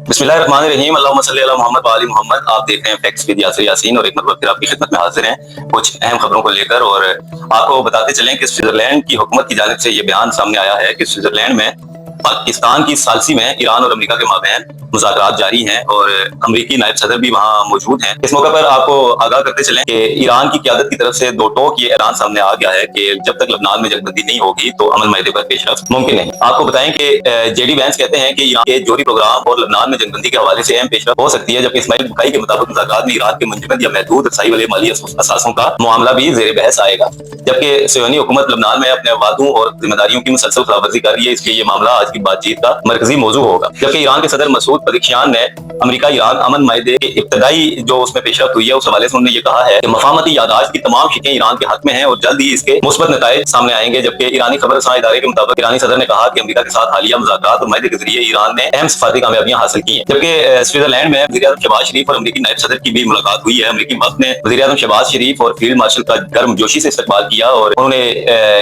बिस्मिल्लाहिर्रहमानिर्रहीम अल्लाहुम्मा सल्ली अला मोहम्मद व आलि मोहम्मद। आप देख रहे हैं फैक्ट्स विद यासिर यासीन और एक मतलब फिर आपकी खिदमत में हाजिर हैं कुछ अहम खबरों को लेकर। और आपको बताते चलें कि स्विट्जरलैंड की हुकूमत की जानिब से ये बयान सामने आया है कि स्विट्जरलैंड में पाकिस्तान की सालसी में ईरान और अमेरिका के माबैन मुज़ाकरात जारी हैं और अमेरिकी नायब सदर भी वहां मौजूद हैं। इस मौके पर आपको आगाह करते चलें कि ईरान की क़यादत की तरफ से दो टोक ये ऐलान सामने आ गया है कि जब तक लबनान में जंगबंदी नहीं होगी तो अमन मायदे पर पेशरफ्त मुमकिन नहीं। आपको बताएं कि जेडी वैंस कहते हैं कि ईरान के जोहरी प्रोग्राम और लबनान में जंगबंदी के हवाले से अहम पेशरफ्त हो सकती है, जबकि इस्माइल बुखारी के मुताबिक मुज़ाकरात में ईरान के मुंजमद या महदूद रसाई वाले माली असासों का मामला भी जेर बहस आएगा। जबकि सियोनी हुकूमत लबनान में अपने वादों और जिम्मेदारियों की मुसलसल खिलाफवर्जी कर रही है, इसलिए ये मामला आज की बातचीत का मरकजी मौजू होगा। जबकि ईरान के सदर मसूद पज़ेश्कियान ने अमेरिका ईरान अमन मायदे के इब्तदाई जो उसमें पेशरफ्त हुई है उस हवाले से उन्होंने ये कहा है कि मफाहमती यादाश्त की तमाम शिकें ईरान के हक में हैं और जल्द ही इसके मुस्बत नताइज सामने आएंगे। जबकि ईरानी खबर रसां इदारे के मुताबिक ईरानी सदर ने कहा कि अमेरिका के साथ हालिया मुज़ाकरात और मायदे के जरिए ईरान ने अहम सफारती कामयाबियां हासिल की हैं। जबकि स्विट्जरलैंड में वज़ीर आज़म शहबाज शरीफ और अमेरिकी नायब सदर की भी मुलाकात हुई है। अमेरिकी वक्त ने वज़ीर आज़म शहबाज शरीफ और फील्ड मार्शल का गर्मजोशी से इस्तकबाल किया और उन्होंने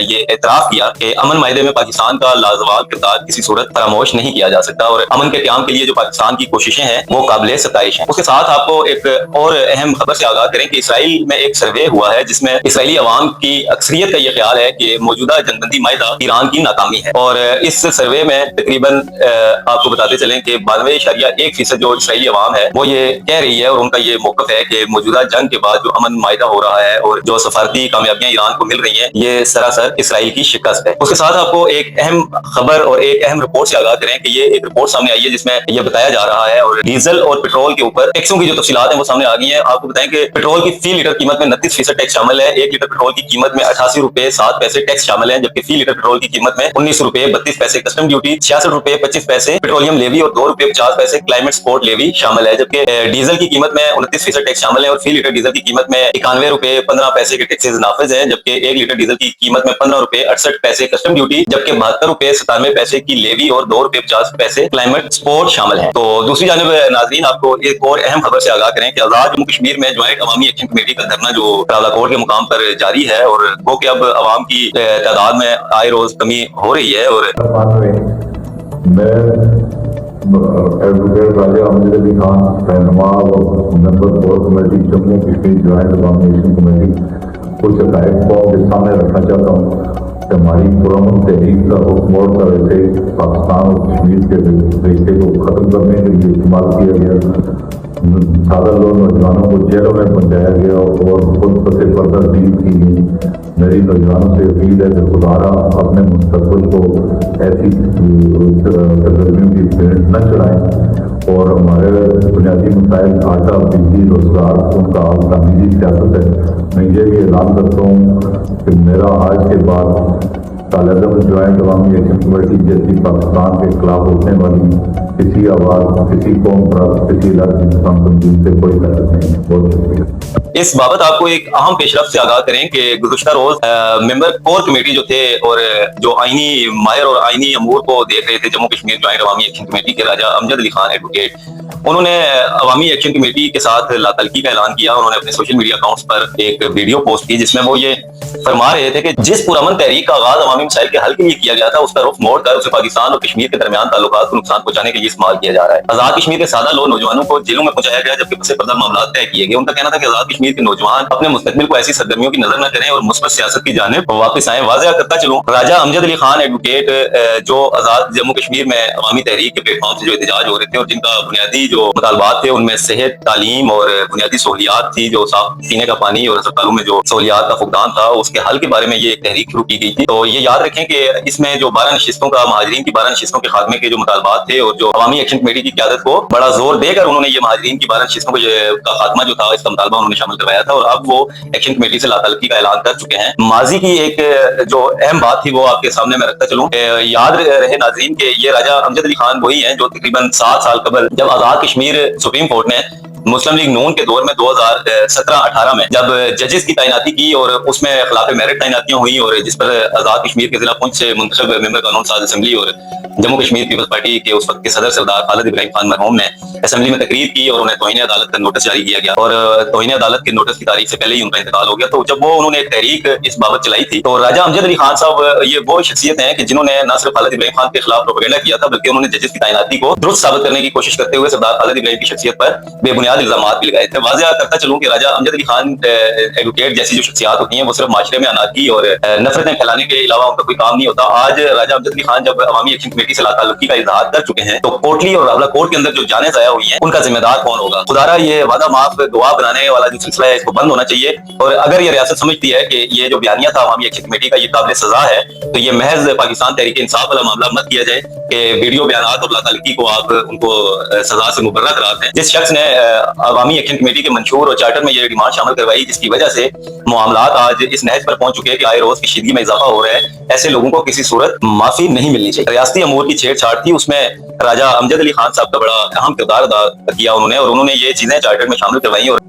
ये एतराफ़ किया कि अमन मायदे में पाकिस्तान का लाजवाब किरदार किसी सूरत फरामोश नहीं किया जा सकता और अमन के क़याम के लिए जो पाकिस्तान की कोशिशें हैं वो काबिल सताइश हैं। उसके साथ आपको एक और अहम खबर से आगाह करें कि इसराइल में एक सर्वे हुआ है जिसमें इसराइली अवाम की अक्सरियत का ये ख्याल है कि मौजूदा जंगबंदी मायदा ईरान की नाकामी है। और इस सर्वे में तकरीबन आपको बताते चलें कि 92.1% जो इसराइली अवाम है वो ये कह रही है और उनका ये मौक़िफ़ है कि मौजूदा जंग के बाद जो अमन मायदा हो रहा है और जो सफारती कामयाबियां ईरान को मिल रही हैं ये सरासर इसराइल की शिकस्त है। उसके साथ आपको एक अहम खबर और एक अहम रिपोर्ट से आगाह करें कि ये एक रिपोर्ट सामने आई है जिसमें यह बताया जा रहा है और डीजल और पेट्रोल के ऊपर टैक्सों की जो तफसीलात हैं वो सामने आ गई हैं। आपको बताएं कि पेट्रोल की फी लीटर कीमत में 29% टैक्स शामिल है। 1 लीटर पेट्रोल की कीमत में 88 रुपए 7 पैसे टैक्स शामिल है, जबकि फी लीटर पेट्रोल की कीमत में 19 रुपए 32 पैसे कस्टम ड्यूटी, 66 रुपए 25 पैसे पेट्रोलियम लेवी और 2 रुपए 50 पैसे क्लाइमेट सपोर्ट लेवी शामिल है। जबकि डीजल की कीमत में 29% टैक्स शामिल है और फी लीटर डीजल की कीमत में 91 रुपए 15 पैसे के टैक्सेस नाफिज है, जबकि 1 लीटर डीजल की कीमत में 15 रुपए 68 पैसे कस्टम ड्यूटी, जबकि 72 रुपए 97 पैसे की लेवी और 2 रुपए 50 पैसे क्लाइमेट सपोर्ट शामिल है। तो दूसरी जानिब नाजरीन आपको एक और अहम खबर से आगाह करें कि आजाद जम्मू कश्मीर में ज्वाइंट अवामी एक्शन कमेटी का धरना जो रावलाकोट के मुकाम पर जारी है और वो कि अब अवाम की तादाद में आए रोज कमी हो रही है। और मैं एडवोकेट राजा अमजद अली खान रहनुमा और member core committee Jammu Kashmir joint Awami action committee कुछ हक़ाइक़ को आपके सामने रखना चाहता हूँ कि हमारी पुरअमन तहरीक का रुख मोड़ कर ऐसे पाकिस्तान और कश्मीर के रिश्ते को ख़त्म करने के लिए इस्तेमाल किया गया। सादा लोग नौजवानों को जेलों में पहुँचाया गया और खुद पते पर्दा डील की गई। मेरी नौजवानों से अपील है कि खुदारा अपने मुस्तक़बिल को ऐसी सरगर्मियों की भेंट न चढ़ाएं और हमारे बुनियादी मसाइल आटा बिजली रोजगार उनका हाल तमीज़ी सियासत है। मैं ये भी ऐलान करता हूँ कि मेरा आज के बाद Taliban joint Awami action committee जैसी पाकिस्तान के खिलाफ उठने वाली किसी आवाज़ किसी कौम पर किसी इलाके तंजीम से कोई ताल्लुक नहीं है। बहुत शुक्रिया। इस बाबत आपको एक अहम पेशरफ से आगाह करें कि गुज़श्ता रोज मेंबर कोर कमेटी जो थे और जो आईनी मायर और आईनी अमूर को देख रहे थे Jammu Kashmir joint Awami action committee के राजा अमजद अली खान एडवोकेट, उन्होंने अवामी एक्शन कमेटी के साथ लातलकी का ऐलान किया। उन्होंने अपने सोशल मीडिया अकाउंट्स पर एक वीडियो पोस्ट की जिसमें वो ये फरमा रहे थे कि जिस पुरअमन तहरीक का आगाज अवामी मसाइल के हल के लिए किया गया था उसका रुख मोड़ कर उसे पाकिस्तान और कश्मीर के दरमियान ताल्लुकात को नुकसान पहुंचाने के लिए इस्तेमाल किया जा रहा है। आजाद कश्मीर के सादा लोग नौजवानों को जेलों में पहुंचाया गया जबकि पसे पर्दा मामला तय किए गए। उनका कहना था कि आजाद कश्मीर के नौजवान अपने मुस्तकबिल को ऐसी सरगर्मियों की नजर न करें और मुस्बत सियासत की जानिब वापस आए। वाज़ेह करता चलूं, राजा अमजद अली खान एडवोकेट जो आजाद जम्मू कश्मीर में अवामी तहरीक के प्लेटफॉर्म से जो एहतजाज हो रहे थे और जिनका बुनियादी जो मुतालबात थे उनमें सेहत, तालीम और बुनियादी सहूलियात थी, जो साफ पीने का पानी और अस्पतालों में जो सहूलियात का फुकदान था, उसके हल के बारे में ये एक तहरीक शुरू की गई थी। तो ये याद रखें कि इसमें जो 12 नशिस्तों का महाजरीन की 12 नशिस्तों के खात्मे के जो मुतालबात थे और जो अवामी एक्शन कमेटी की क़यादत को बड़ा जोर देकर उन्होंने ये महाजरीन की 12 नशिस्तों का खात्मा जो था इसका मुतालबा उन्होंने शामिल करवाया था और अब वो एक्शन कमेटी से लातलकी का ऐलान कर चुके हैं। माजी की एक जो अहम बात थी वो आपके सामने मैं रखता चलूं। याद रहे नाजरीन के ये राजा अमजद अली खान वही हैं जो तकरीबन 7 साल कबल जब आजाद कश्मीर सुप्रीम कोर्ट ने मुस्लिम लीग नून के दौर में 2017-18 में जब जजेस की तैनाती की और उसमें खिलाफ मेरिट तैनातियां हुई और जिस पर आजाद कश्मीर के जिला पुंछ से मुंतखब मेंबर कानून साज असेंबली और जम्मू कश्मीर पीपल्स पार्टी के उस वक्त के सदर सरदार खालिद इब्राहिम खान मरहूम ने असेंबली में तकरीर की और उन्हें तौहीन अदालत का नोटिस जारी किया गया और तौहीन अदालत के नोटिस की तारीख से पहले ही उनका इंतकाल हो गया। तो जब वो उन्होंने एक तहरीक इस बाबत चलाई थी तो राजा अमजद अली खान साहब ये वो शख्सियत हैं कि जिन्होंने न सिर्फ खालिद इब्राहिम खान के खिलाफ प्रोपेगेंडा किया था बल्कि उन्होंने जजेस की तैनाती को दुरुस्त साबित करने की कोशिश करते हुए सरदार खालिद इब्राहिम की शख्सियत पर बेबुनियाद इल्जामात भी लगाए थे। वाज़ेह करता चलूं कि राजा अमजद अली खान एडवोकेट जैसी जो शख्सियात होती हैं वो सिर्फ माशरे में अनादगी और नफरतें फैलाने के अलावा उनका कोई काम नहीं होता। आज राजा अमजद अली खान जब अवामी एक्शन कमेटी से ताल्लुकी का इजहार कर चुके हैं तो कोटली और रावला कोर्ट के अंदर जो जाने जाया हुई हैं उनका जिम्मेदार कौन होगा? खुदारा ये वादा माफ दुआ बनाने वाला जो सिलसिला है इसको बंद होना चाहिए और अगर ये रियासत समझती है कि ये जो बयानिया था अवामी एक्शन कमेटी का ये काबिल सजा है तो ये महज पाकिस्तान तहरीक इंसाफ वाला मामला मत किया जाए कि वीडियो बयानात और लातालकी को आप उनको सजा से मुबर्रा करार दें। जिस शख्स ने अवामी एक्शन कमेटी के मंशूर और चार्टर में ये डिमांड शामिल करवाई जिसकी वजह से मामलात आज इस नहज पर पहुंच चुके हैं कि आए रोज कशीदगी में इजाफा हो रहा है, ऐसे लोगों को किसी सूरत माफी नहीं मिलनी चाहिए। रियासती अमूर की छेड़छाड़ थी उसमें राजा अमजद अली खान साहब का बड़ा अहम किरदार अदा किया उन्होंने और उन्होंने ये चीजें चार्टर में शामिल करवाई और